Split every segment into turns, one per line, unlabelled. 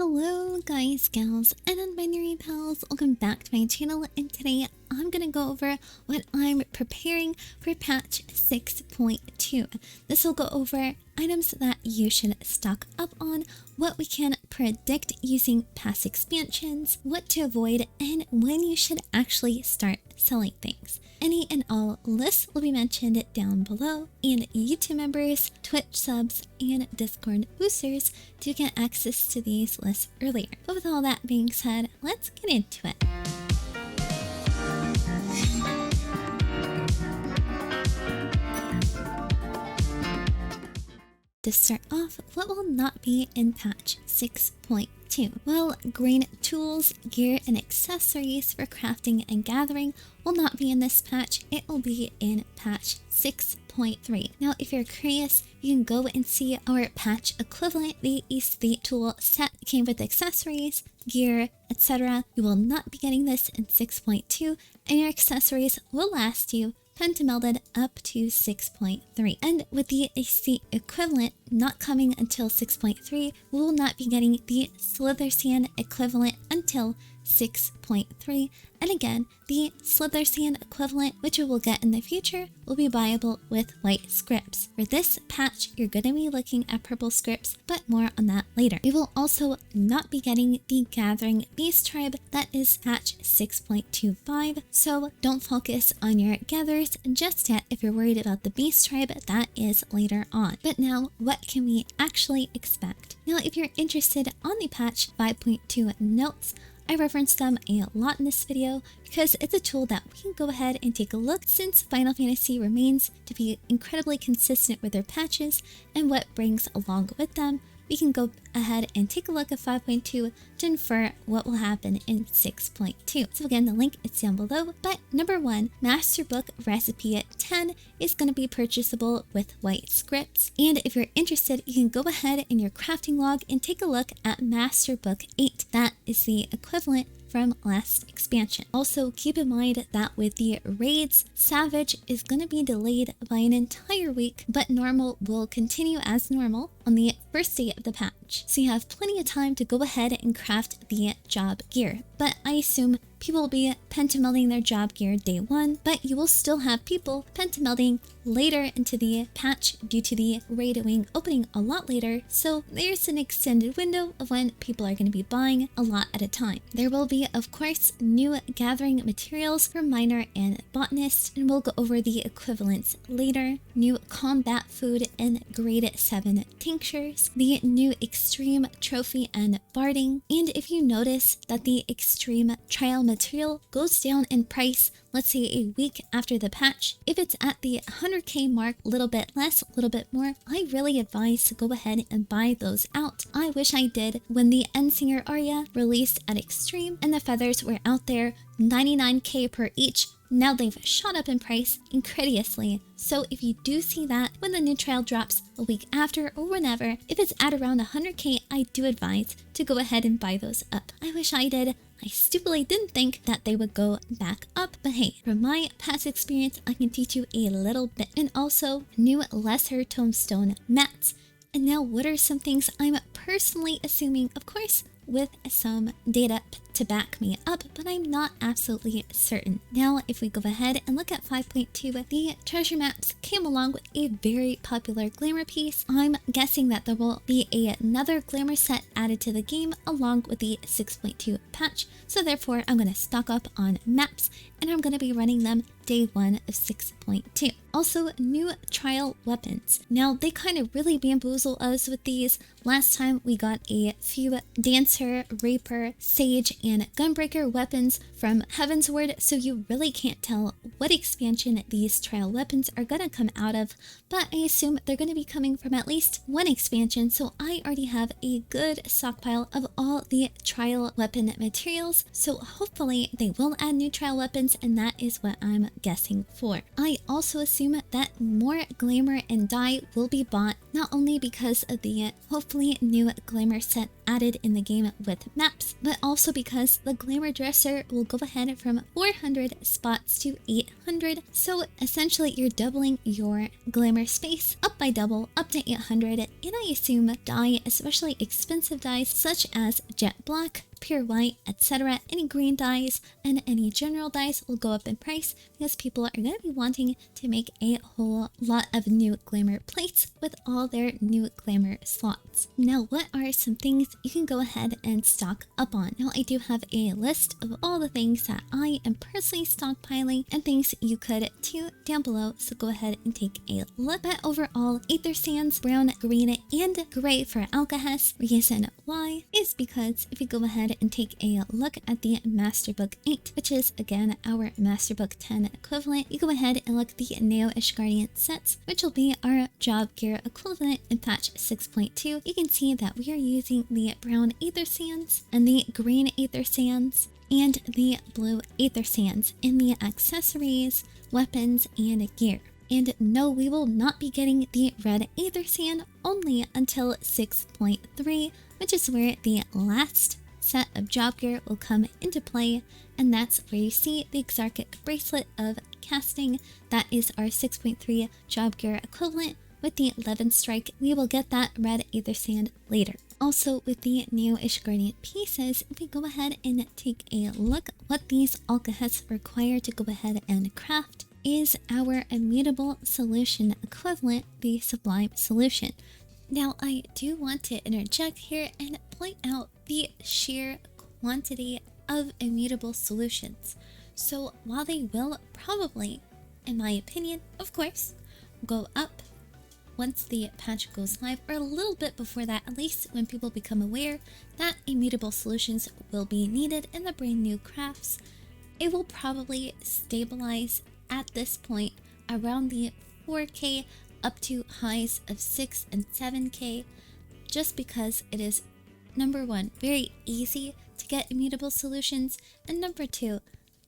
Hello guys, gals, and non-binary pals, welcome back to my channel, and today I'm gonna go over what I'm preparing for patch 6.2. This will go over items that you should stock up on, what we can predict using past expansions, what to avoid, and when you should actually start selling things. Any and all lists will be mentioned down below, and YouTube members, Twitch subs, and Discord boosters do get access to these lists earlier. But with all that being said, let's get into it. To start off, what will not be in patch 6.2? Well, grain tools, gear, and accessories for crafting and gathering will not be in this patch. It will be in patch 6.3. Now, if you're curious, you can go and see our patch equivalent. The aesthete tool set came with accessories, gear, etc. You will not be getting this in 6.2, and your accessories will last you pentamelded up to 6.3. And with the AC equivalent not coming until 6.3, we will not be getting the Slither Sand equivalent until 6.3. And again, the Slither Sand equivalent, which we will get in the future, will be buyable with white scripts. For this patch, you're going to be looking at purple scripts, but more on that later. We will also not be getting the Gathering Beast Tribe. That is patch 6.25, so don't focus on your gathers just yet. If you're worried about the Beast Tribe, that is later on. But now, what can we actually expect? Now, if you're interested on the patch 5.2 notes, I referenced them a lot in this video because it's a tool that we can go ahead and take a look, since Final Fantasy remains to be incredibly consistent with their patches and what brings along with them. We can go ahead and take a look at 5.2 to infer what will happen in 6.2. So again, the link is down below. But number 1, Master Book Recipe 10 is going to be purchasable with white scripts. And if you're interested, you can go ahead in your crafting log and take a look at Master Book 8. That is the equivalent from last expansion. Also, keep in mind that with the raids, Savage is going to be delayed by an entire week, but normal will continue as normal on the first day of the patch. So you have plenty of time to go ahead and craft the job gear. But I assume people will be pentamelding their job gear day 1, but you will still have people pentamelding later into the patch due to the raid wing opening a lot later, so there's an extended window of when people are going to be buying a lot at a time. There will be, of course, new gathering materials for miner and botanist, and we'll go over the equivalents later. New combat food and grade 7 tinctures, the new extreme trophy and barding, and if you notice that the extreme trial material goes down in price, let's say a week after the patch, if it's at the 100k mark, a little bit less, a little bit more, I really advise to go ahead and buy those out. I wish I did when the Endsinger Aria released at Extreme and the feathers were out there 99k per each. Now they've shot up in price incredulously. So if you do see that when the new trial drops a week after or whenever, if it's at around 100k, I do advise to go ahead and buy those up. I wish I did. I stupidly didn't think that they would go back up, but hey, from my past experience, I can teach you a little bit. And also, new lesser tombstone mats. And now, what are some things I'm personally assuming, of course, with some data to back me up, but I'm not absolutely certain. Now, if we go ahead and look at 5.2, the treasure maps came along with a very popular glamour piece. I'm guessing that there will be another glamour set added to the game along with the 6.2 patch, so therefore I'm going to stock up on maps and I'm going to be running them day 1 of 6.2. Also, new trial weapons. Now, they kind of really bamboozle us with these. Last time we got a few Dancer, Raper, Sage, and Gunbreaker weapons from Heavensward, so you really can't tell what expansion these trial weapons are going to come out of, but I assume they're going to be coming from at least one expansion, so I already have a good stockpile of all the trial weapon materials, so hopefully they will add new trial weapons, and that is what I'm guessing for. I also assume that more glamour and dye will be bought, not only because of the hopefully new glamour set added in the game with maps, but also because the glamour dresser will go ahead from 400 spots to 800. So essentially you're doubling your glamour space up by double, up to 800. And I assume dye, especially expensive dyes such as jet black, pure white, etc., any green dyes and any general dyes will go up in price because people are going to be wanting to make a whole lot of new glamour plates with all their new glamour slots. Now, what are some things you can go ahead and stock up on? Now, I do have a list of all the things that I am personally stockpiling and things you could too down below, so go ahead and take a look. But overall, Aether Sands, brown, green, and gray for Alkahest. Reason why is because if you go ahead and take a look at the Masterbook 8, which is again our Masterbook 10 equivalent, you go ahead and look at the Neo-ish Guardian sets, which will be our job gear equivalent in patch 6.2. You can see that we are using the brown Aether Sands and the green Aether Sands and the blue Aether Sands in the accessories, weapons, and gear. And no, we will not be getting the red Aether Sand only until 6.3, which is where the last set of job gear will come into play, and that's where you see the Exarchic Bracelet of Casting. That is our 6.3 job gear equivalent. With the 11 strike, we will get that red Aether Sand later. Also, with the Neo-ish Guardian pieces, if we go ahead and take a look, what these Alkahests require to go ahead and craft is our Immutable Solution equivalent, the Sublime Solution. Now, I do want to interject here and point out the sheer quantity of immutable solutions. So while they will probably, in my opinion, of course, go up once the patch goes live, or a little bit before that, at least when people become aware that immutable solutions will be needed in the brand new crafts, it will probably stabilize at this point around the 4K up to highs of 6 and 7K, just because it is, number one, very easy to get immutable solutions, and number two,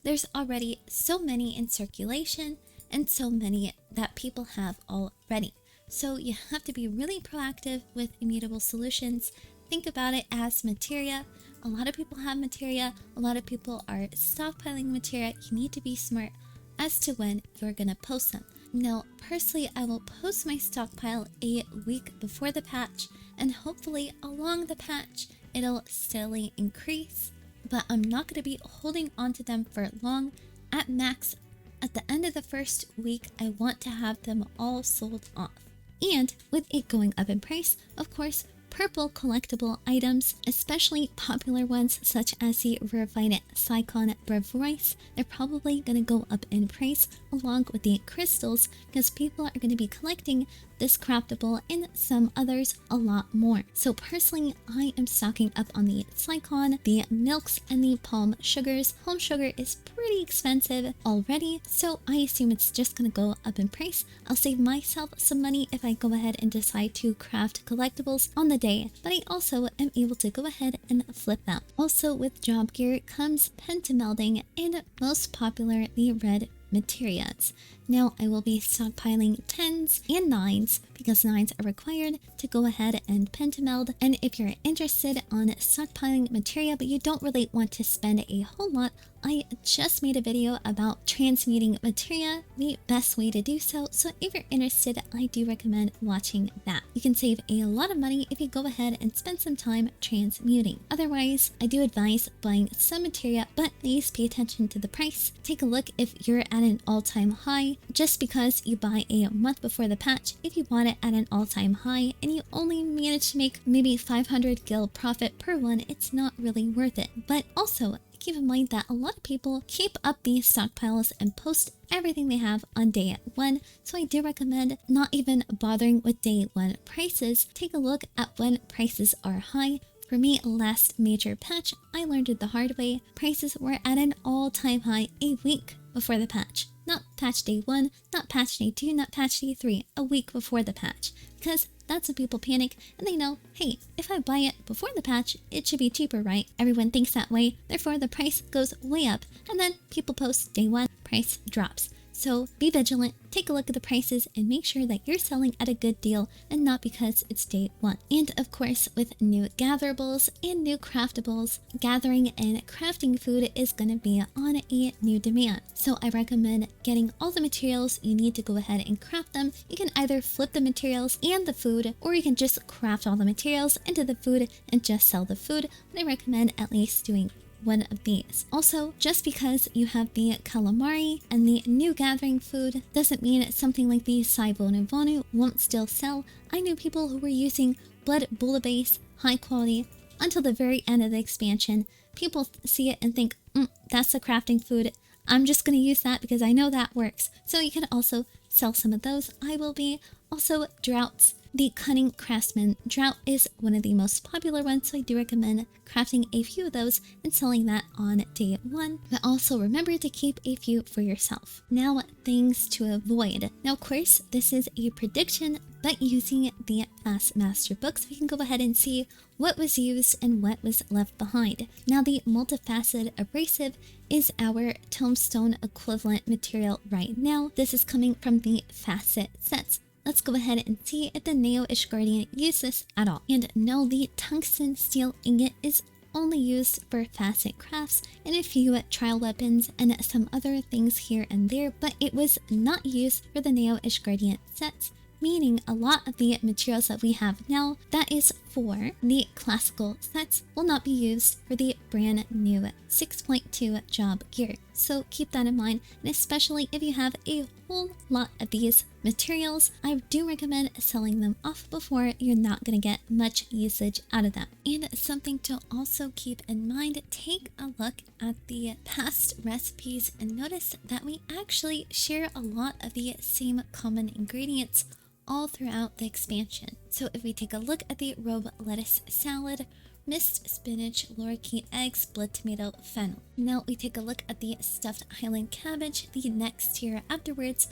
there's already so many in circulation and so many that people have already. So you have to be really proactive with immutable solutions. Think about it as materia. A lot of people have materia, a lot of people are stockpiling materia. You need to be smart as to when you're gonna post them. Now, personally, I will post my stockpile a week before the patch, and hopefully along the patch, it'll steadily increase, but I'm not going to be holding on to them for long. At max, at the end of the first week, I want to have them all sold off. And with it going up in price, of course, purple collectible items, especially popular ones such as the Rarefied Psychon Brevoice, they're probably going to go up in price along with the crystals because people are going to be collecting this craftable and some others a lot more. So personally, I am stocking up on the Psychon, the milks, and the palm sugars. Palm sugar is pretty expensive already, so I assume it's just going to go up in price. I'll save myself some money if I go ahead and decide to craft collectibles on the day, but I also am able to go ahead and flip them. Also with job gear comes pentamelding and most popular, the red materias. Now I will be stockpiling 10s and 9s because 9s are required to go ahead and pentameld, and if you're interested on stockpiling materia but you don't really want to spend a whole lot, I just made a video about transmuting materia, the best way to do so, so if you're interested, I do recommend watching that. You can save a lot of money if you go ahead and spend some time transmuting. Otherwise, I do advise buying some materia, but please pay attention to the price. Take a look if you're at an all-time high. Just because you buy a month before the patch, if you bought it at an all-time high and you only manage to make maybe 500 gil profit per one, it's not really worth it. But also, keep in mind that a lot of people keep up these stockpiles and post everything they have on day 1, so I do recommend not even bothering with day 1 prices. Take a look at when prices are high. For me, last major patch, I learned it the hard way. Prices were at an all-time high a week before the patch. Not patch day 1, not patch day 2, not patch day 3, a week before the patch. Because that's when people panic and they know, hey, if I buy it before the patch, it should be cheaper, right? Everyone thinks that way, therefore the price goes way up, and then people post day 1, price drops. So be vigilant, take a look at the prices, and make sure that you're selling at a good deal and not because it's day one. And of course, with new gatherables and new craftables, gathering and crafting food is going to be on a new demand. So I recommend getting all the materials you need to go ahead and craft them. You can either flip the materials and the food, or you can just craft all the materials into the food and just sell the food, but I recommend at least doing one of these. Also, just because you have the calamari and the new gathering food doesn't mean something like the Saibonu Vonu won't still sell. I knew people who were using blood bouillabaisse, high quality, until the very end of the expansion. People see it and think, that's the crafting food. I'm just going to use that because I know that works. So you can also sell some of those. I will be. Also, Daviouxx. The Cunning Craftsman Drought is one of the most popular ones, so I do recommend crafting a few of those and selling that on day one. But also remember to keep a few for yourself. Now, things to avoid. Now, of course, this is a prediction, but using the Fast Master books, we can go ahead and see what was used and what was left behind. Now, the multifaceted abrasive is our tombstone equivalent material right now. This is coming from the facet sets. Let's go ahead and see if the Daviouxx Guardian used this at all. And no, the tungsten steel ingot is only used for facet crafts and a few trial weapons and some other things here and there, but it was not used for the Daviouxx Guardian sets, meaning a lot of the materials that we have now that is for the classical sets will not be used for the brand new 6.2 job gear. So keep that in mind, and especially if you have a whole lot of these materials, I do recommend selling them off before you're not going to get much usage out of them. And something to also keep in mind, take a look at the past recipes and notice that we actually share a lot of the same common ingredients all throughout the expansion. So if we take a look at the robe lettuce salad, mixed spinach, lorikeet eggs, blood tomato, fennel. Now we take a look at the stuffed Highland cabbage, the next tier afterwards,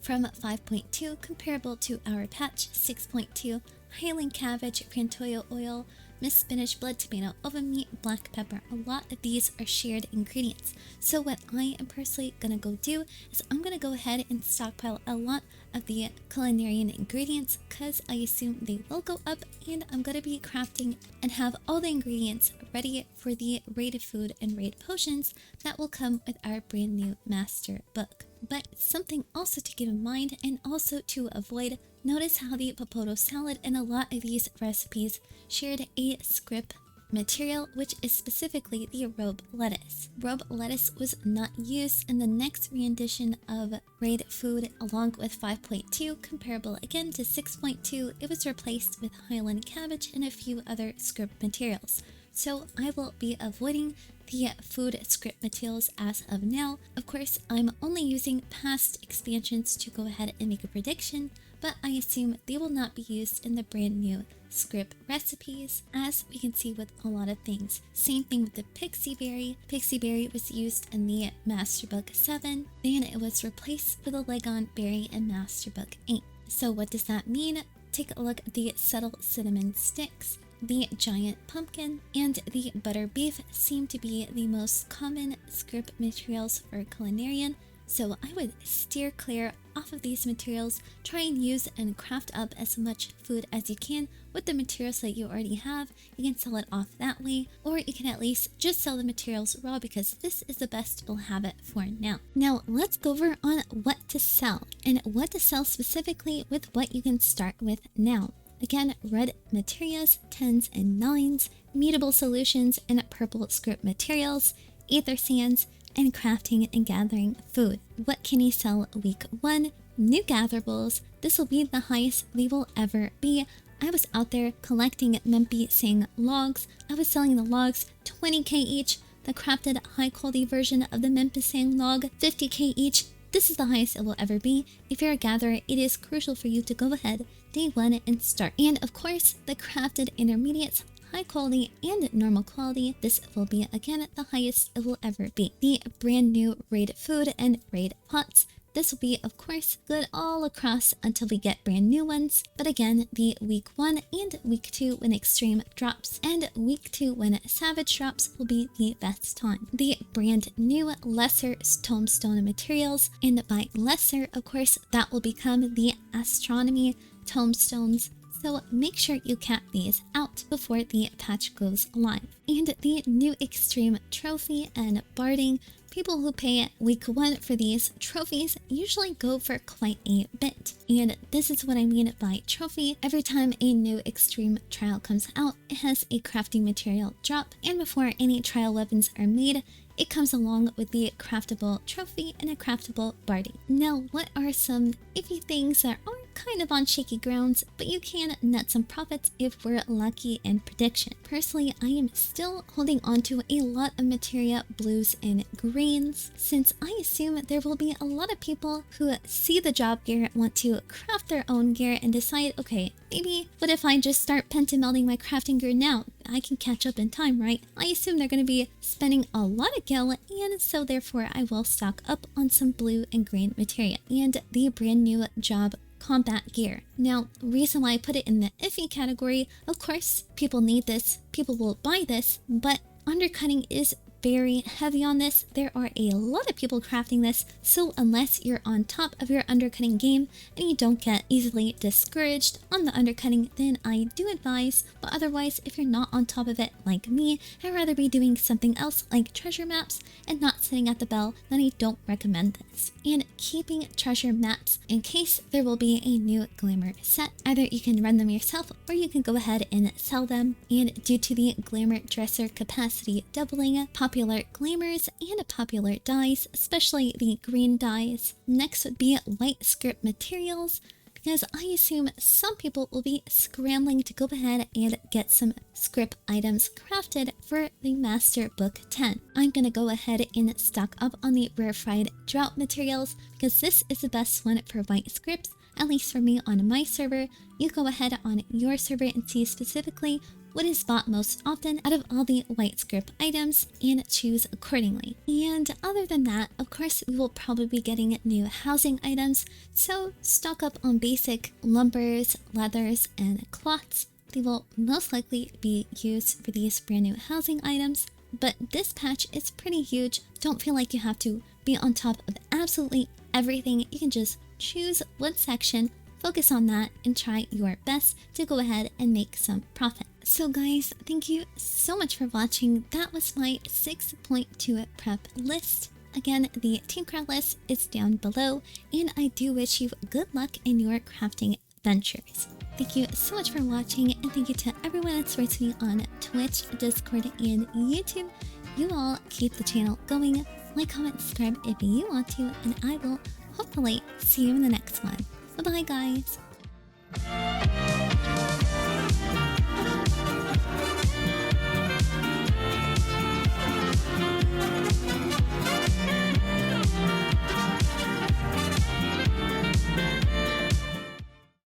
from 5.2, comparable to our patch 6.2, Highland cabbage, crantoyo oil, mixed spinach, blood tomato, oven meat, black pepper. A lot of these are shared ingredients. So what I am personally gonna go do is I'm gonna go ahead and stockpile a lot of the culinary ingredients because I assume they will go up, and I'm gonna be crafting and have all the ingredients ready for the raid food and raid potions that will come with our brand new master book. But something also to keep in mind and also to avoid, notice how the popoto salad and a lot of these recipes shared a script material, which is specifically the robe lettuce. Robe lettuce was not used in the next rendition of raid food along with 5.2, comparable again to 6.2. It was replaced with Highland cabbage and a few other script materials. So I will be avoiding the food script materials as of now. Of course, I'm only using past expansions to go ahead and make a prediction, but I assume they will not be used in the brand new script recipes, as we can see with a lot of things. Same thing with the pixie berry. Pixie berry was used in the Master Book 7, then it was replaced with a Legon berry in Master Book 8. So what does that mean? Take a look at the subtle cinnamon sticks. The giant pumpkin and the butter beef seem to be the most common script materials for culinarian, so I would steer clear off of these materials. Try and use and craft up as much food as you can with the materials that you already have. You can sell it off that way, or you can at least just sell the materials raw because this is the best you'll have it for now. Now let's go over on what to sell and what to sell specifically with what you can start with now. Again, red materials, 10s and 9s, mutable solutions, and purple script materials, ether sands, and crafting and gathering food. What can you sell week 1? New gatherables. This will be the highest they will ever be. I was out there collecting Mempi-Sang logs. I was selling the logs 20k each. The crafted high quality version of the Mempi-Sang log 50k each. This is the highest it will ever be. If you're a gatherer, it is crucial for you to go ahead day 1 and start. And of course, the crafted intermediates, high quality and normal quality, this will be again the highest it will ever be. The brand new raid food and raid pots. this will be, of course, good all across until we get brand new ones. But again, the week 1 and week 2 when extreme drops and week 2 when savage drops will be the best time. The brand new lesser tombstone materials, and by lesser, of course, that will become the astronomy tombstones. So make sure you cap these out before the patch goes live. And the new extreme trophy and barding, people who pay week 1 for these trophies usually go for quite a bit. And this is what I mean by trophy. Every time a new extreme trial comes out, it has a crafting material drop, and before any trial weapons are made, it comes along with the craftable trophy and a craftable barding. Now, what are some iffy things that are kind of on shaky grounds, but you can net some profits if we're lucky in prediction? Personally, I am still holding on to a lot of materia blues and greens, since I assume there will be a lot of people who see the job gear, want to craft their own gear, and decide, okay, maybe what if I just start pentamelting my crafting gear now? I can catch up in time, right? I assume they're going to be spending a lot of gil, and so therefore I will stock up on some blue and green materia and the brand new job combat gear. Now, reason why I put it in the iffy category, of course, people need this, people will buy this, but undercutting is very heavy on this. There are a lot of people crafting this, so unless you're on top of your undercutting game and you don't get easily discouraged on the undercutting, then I do advise. But otherwise, if you're not on top of it like me, I'd rather be doing something else like treasure maps and not sitting at the bell, then I don't recommend this. And keeping treasure maps in case there will be a new glamour set. Either you can run them yourself or you can go ahead and sell them. And due to the glamour dresser capacity doubling, popular glamours and popular dyes, especially the green dyes. Next would be white script materials, because I assume some people will be scrambling to go ahead and get some script items crafted for the Master Book 10. I'm going to go ahead and stock up on the rarefied drought materials, because this is the best one for white scripts, at least for me on my server. You go ahead on your server and see specifically what is bought most often out of all the white script items and choose accordingly. And other than that, of course, we will probably be getting new housing items, so stock up on basic lumbers, leathers, and cloths. They will most likely be used for these brand new housing items, but this patch is pretty huge. Don't feel like you have to be on top of absolutely everything. You can just choose one section, focus on that, and try your best to go ahead and make some profit. So guys, thank you so much for watching. That was my 6.2 prep list. Again, the Teamcraft list is down below, and I do wish you good luck in your crafting ventures. Thank you so much for watching, and thank you to everyone that supports me on Twitch, Discord, and YouTube. You all keep the channel going. Like, comment, subscribe if you want to, and I will hopefully see you in the next one. Bye bye, guys.